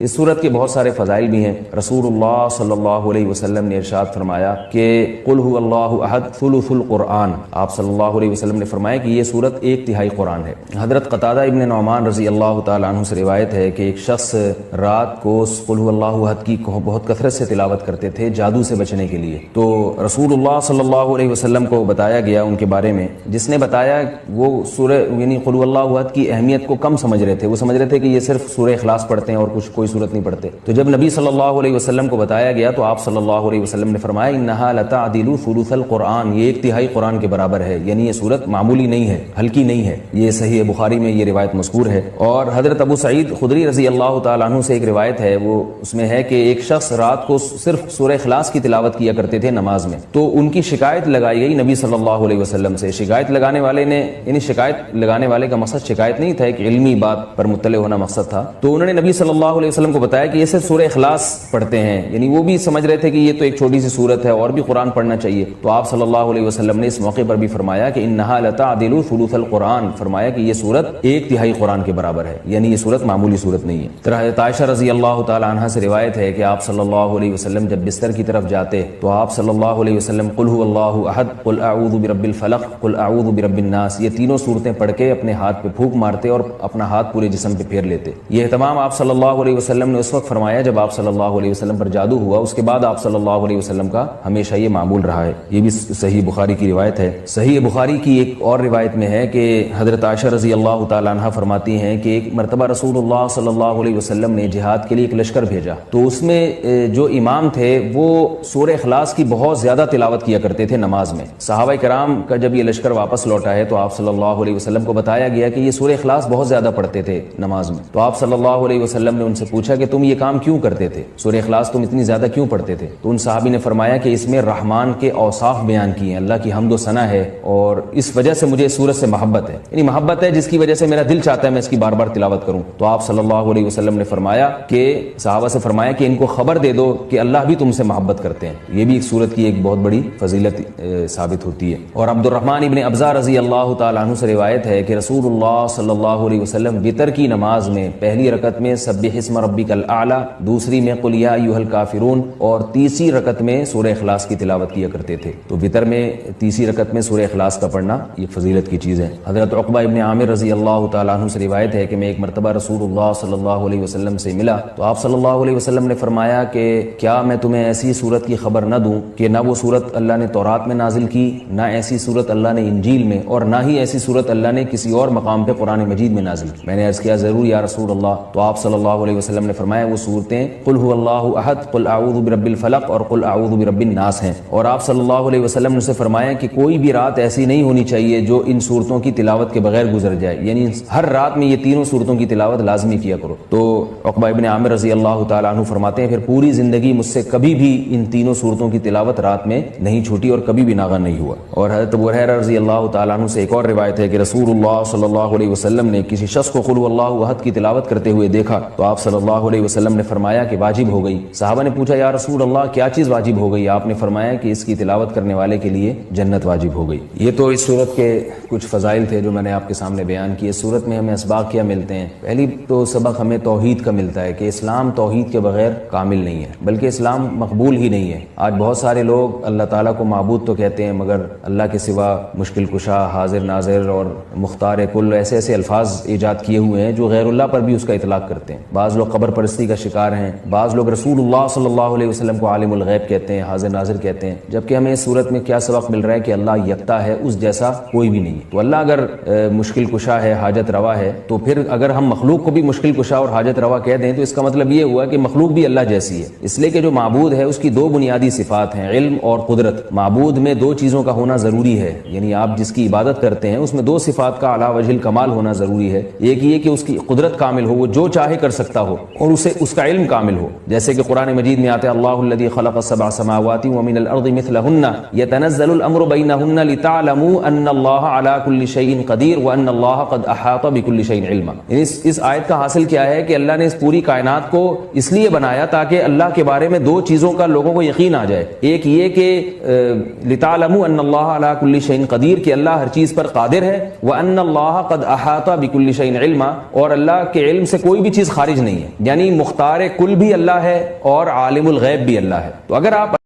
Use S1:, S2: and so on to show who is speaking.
S1: اس سورت کے بہت سارے فضائل بھی ہیں۔ رسول اللہ صلی اللہ علیہ وسلم نے ارشاد فرمایا کہ قل هو اللہ احد ثلث القرآن، آپ صلی اللہ علیہ وسلم نے فرمایا کہ یہ سورت ایک تہائی قرآن ہے۔ حضرت قتادہ ابن نعمان رضی اللہ تعالیٰ عنہ سے روایت ہے کہ ایک شخص رات کو قل هو اللہ احد کی بہت کثرت سے تلاوت کرتے تھے جادو سے بچنے کے لیے، تو رسول اللہ صلی اللہ علیہ وسلم کو بتایا گیا ان کے بارے میں، جس نے بتایا وہ سورہ یعنی قل هو اللہ احد کی اہمیت کو کم سمجھ رہے تھے، وہ سمجھ رہے تھے کہ یہ صرف سورہ اخلاص پڑھتے ہیں اور کچھ کوئی صورت نہیں پڑھتے۔ تو جب نبی صلی اللہ علیہ وسلم کو بتایا گیا تو آپ صلی اللہ علیہ وسلم نے فرمایا انہا لتعدل ثلث القرآن، یہ ایک تہائی قرآن کے برابر ہے، یعنی یہ صورت معمولی نہیں ہے، ہلکی نہیں ہے۔ یہ صحیح بخاری میں یہ روایت مذکور ہے۔ اور حضرت ابو سعید خدری رضی اللہ تعالیٰ عنہ سے ایک روایت ہے، وہ اس میں ہے کہ ایک شخص رات کو صرف سورہ اخلاص کی تلاوت کیا کرتے تھے نماز میں، تو ان کی شکایت لگائی گئی نبی صلی اللہ علیہ وسلم سے۔ شکایت لگانے والے نے یعنی شکایت لگانے والے کا مقصد شکایت نہیں تھا، ایک علمی بات پر مطلع ہونا مقصد تھا، تو انہوں نے نبی صلی اللہ علیہ وسلم کو بتایا کہ یہ صرف سورہ اخلاص پڑھتے ہیں، یعنی وہ بھی سمجھ رہے تھے کہ یہ تو ایک چھوٹی سی صورت ہے اور بھی قرآن پڑھنا چاہیے۔ تو آپ صلی اللہ علیہ وسلم نے اس موقع پر بھی فرمایا کہ انہا لتعدل ثلث القرآن، فرمایا کہ یہ صورت ایک تہائی قرآن کے برابر ہے، یعنی یہ صورت معمولی صورت نہیں ہے۔ پھر حضرت عائشہ رضی اللہ تعالی عنہا سے روایت ہے کہ آپ صلی اللہ علیہ وسلم جب بستر کی طرف جاتے تو آپ صلی اللہ علیہ وسلم قل هو اللہ احد، قل اعوذ برب الفلق، قل اعوذ برب الناس، یہ تینوں صورتیں پڑھ کے اپنے ہاتھ پہ پھونک مارتے اور اپنا ہاتھ پورے جسم پہ پھیر لیتے۔ یہ اہتمام آپ صلی اللہ علیہ وسلم نے اس وقت فرمایا جب آپ صلی اللہ علیہ وسلم پر جادو ہوا، اس کے بعد آپ صلی اللہ علیہ وسلم کا ہمیشہ یہ معمول رہا ہے۔ یہ بھی صحیح بخاری کی روایت ہے۔ صحیح بخاری کی ایک اور روایت میں ہے کہ حضرت عائشہ رضی اللہ تعالیٰ عنہ فرماتی ہیں کہ ایک مرتبہ رسول اللہ صلی اللہ علیہ وسلم نے جہاد کے لیے ایک لشکر بھیجا، تو اس میں جو امام تھے وہ سورہ اخلاص کی بہت زیادہ تلاوت کیا کرتے تھے نماز میں۔ صحابہ کرام کا جب یہ لشکر واپس لوٹا ہے تو آپ صلی اللہ علیہ وسلم کو بتایا گیا کہ یہ سورہ اخلاص بہت زیادہ پڑھتے تھے نماز میں، تو آپ صلی اللہ علیہ وسلم نے ان سے پوچھا کہ تم یہ کام کیوں کرتے تھے، سورہ اخلاص تم اتنی زیادہ کیوں پڑھتے تھے؟ تو ان صحابی نے فرمایا کہ اس میں رحمان کے اوصاف بیان کیے ہیں، اللہ کی حمد و ثنا ہے، اور اس وجہ سے مجھے اس سورت سے محبت ہے، یعنی محبت ہے جس کی وجہ سے میرا دل چاہتا ہے میں اس کی بار بار تلاوت کروں۔ تو آپ صلی اللہ علیہ وسلم نے فرمایا کہ صحابہ سے فرمایا کہ ان کو خبر دے دو کہ اللہ بھی تم سے محبت کرتے ہیں۔ یہ بھی ایک سورت کی ایک بہت بڑی فضیلت ثابت ہوتی ہے۔ اور عبد الرحمن ابن ابزہ رضی اللہ تعالیٰ عنہ سے روایت ہے کہ رسول اللہ صلی اللہ علیہ وسلم وتر کی نماز میں پہلی رکعت میں سبح اسم ربک الاعلی، دوسری میں قل یا ایھا الکافرون، اور تیسری رکعت میں سورہ اخلاص کی تلاوت کیا کرتے تھے۔ تو وتر میں تیسری رکعت میں سورہ اخلاص کا پڑھنا یہ فضیلت کی چیز ہے۔ حضرت عقبہ ابن عامر رضی اللہ تعالیٰ عنہ سے روایت ہے کہ میں ایک مرتبہ رسول اللہ صلی اللہ علیہ وسلم سے ملا تو آپ صلی اللہ علیہ وسلم نے فرمایا کہ کیا میں تمہیں ایسی صورت کی خبر نہ دوں کہ نہ وہ صورت اللہ نے تورات میں نازل کی، نہ ایسی صورت اللہ نے انجیل میں، اور نہ ہی ایسی صورت اللہ نے کسی اور مقام پہ قرآن مجید میں نازل کی؟ میں نے عرض کیا ضرور یا رسول اللہ۔ تو آپ صلی اللہ علیہ وسلم نے فرمایا وہ صورتیں قل هو اللہ احد، قل اعوذ برب الفلق اور قل اعوذ برب الناس ہیں۔ اور آپ صلی اللہ علیہ وسلم نے فرمایا کہ کوئی بھی رات ایسی نہیں ہونی چاہیے جو ان صورتوں کی تلاوت کے بغیر گزر جائے، یعنی ہر رات میں یہ تینوں صورتوں کی تلاوت لازمی کیا کرو۔ تو عقبہ ابن عامر رضی اللہ تعالیٰ عنہ فرماتے ہیں پھر پوری زندگی مجھ سے کبھی بھی ان تینوں صورتوں کی تلاوت رات میں نہیں چھوٹی اور کبھی بھی ناغہ نہیں ہوا۔ اور حضرت ابو ہریرہ رضی اللہ تعالیٰ عنہ سے ایک اور روایت ہے کہ رسول اللہ صلی اللہ علیہ وسلم نے کسی شخص کو قل هو اللہ احد کی تلاوت کرتے ہوئے دیکھا تو آپ صلی اللہ علیہ وسلم نے فرمایا کہ واجب ہو گئی۔ صحابہ نے پوچھا یا رسول اللہ کیا چیز واجب ہو گئی؟ آپ نے فرمایا کہ اس کی تلاوت کرنے والے کے لیے جنت واجب ہو گئی۔ یہ تو اس صورت کے کچھ فضائل تھے جو میں نے آپ کے سامنے بیان کیے۔ اس صورت میں ہمیں اسباق کیا ملتے ہیں؟ پہلی تو سبق ہمیں توحید کا ملتا ہے کہ اسلام توحید کے بغیر کامل نہیں ہے، بلکہ اسلام مقبول ہی نہیں ہے۔ آج بہت سارے لوگ اللہ تعالیٰ کو معبود تو کہتے ہیں مگر اللہ کے سوا مشکل کشا، حاضر ناظر اور مختار کل ایسے ایسے الفاظ ایجاد کیے ہوئے ہیں جو غیر اللہ پر بھی اس کا اطلاق کرتے ہیں۔ بعض لوگ قبر پرستی کا شکار ہیں، بعض لوگ رسول اللہ صلی اللہ علیہ وسلم کو عالم الغیب کہتے ہیں، حاضر ناظر کہتے ہیں، جبکہ ہمیں اس صورت میں کیا سبق مل رہا ہے کہ اللہ یکتا ہے، اس جیسا کوئی بھی نہیں ہے۔ تو اللہ اگر مشکل کشا ہے، حاجت روا ہے، تو پھر اگر ہم مخلوق کو بھی مشکل کشا اور حاجت روا کہہ دیں تو اس کا مطلب یہ ہوا کہ مخلوق بھی اللہ جیسی ہے، اس لیے کہ جو معبود ہے اس کی دو بنیادی صفات ہیں، علم اور قدرت۔ معبود میں دو چیزوں کا ہونا ضروری ہے، یعنی آپ جس کی عبادت کرتے ہیں اس میں دو صفات کا علی وجہ الکمال ہونا ضروری ہے۔ ایک یہ کہ اس کی قدرت کامل ہو، وہ جو چاہے کر سکتا ہو، اور اسے اس کا علم کامل ہو، جیسے کہ قرآن مجید میں آتا ہے اللہ الذی خلق السبع سماوات ومن الارض مثلہن یتنزل الامر بینہن لتعلموا ان اللہ علی کل شیء قدیر وان اللہ قد احاط بکل شیء علما۔ اس آیت کا حاصل کیا ہے کہ اللہ نے اس پوری کائنات کو اس لیے بنایا تاکہ اللہ کے بارے میں دو چیزوں کا لوگوں کو یقین آ جائے۔ ایک یہ کہ لتعلموا ان اللہ علی کل شیء قدیر، کہ اللہ ہر چیز پر قادر ہے، وان اللہ قد احاط بکل شیء علما، اور اللہ کے علم سے کوئی بھی چیز خارج نہیں ہے، یعنی مختار کل بھی اللہ ہے اور عالم الغیب بھی اللہ ہے. تو اگر آپ